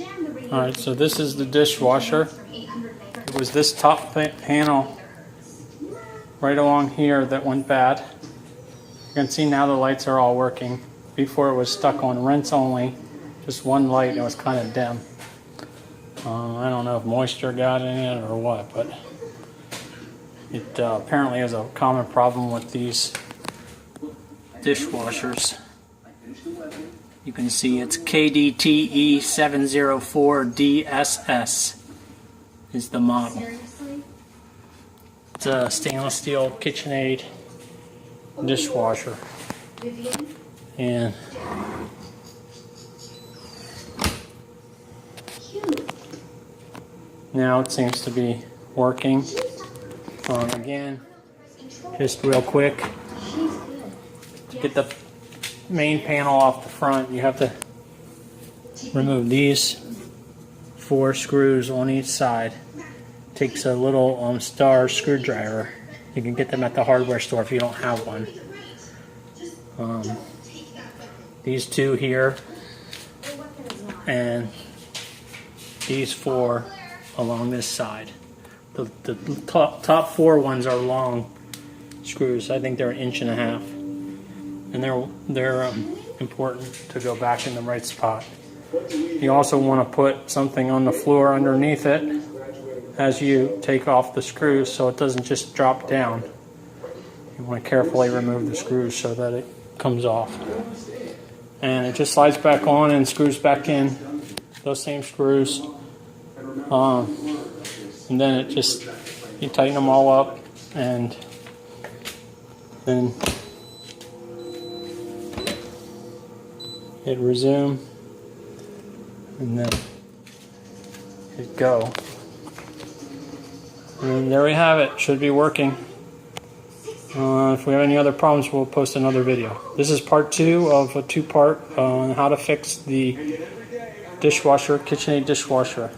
Alright, so this is the dishwasher. It was this top panel right along here that went bad. You can see now the lights are all working. Before it was stuck on rinse only, just one light, and it was kind of dim. I don't know if moisture got in it or what, but it apparently is a common problem with these dishwashers. You can see it's KDTE704DSS is the model. It's a stainless steel KitchenAid dishwasher. And now it seems to be working. Again, just real quick, to get the main panel off the front, you have to remove these 4 screws on each side. Takes a little star screwdriver. You can get them at the hardware store if you don't have one. These 2 here and these 4 along this side. The top 4 ones are long screws. I think they're 1.5 inches, and they're important to go back in the right spot. You also want to put something on the floor underneath it as you take off the screws so it doesn't just drop down. You want to carefully remove the screws so that it comes off. And it just slides back on and screws back in, those same screws. And then it just, you tighten them all up, and then hit resume, and then hit go. And there we have it. Should be working. If we have any other problems, we'll post another video. This is part 2 of a 2-part on how to fix the dishwasher, KitchenAid dishwasher.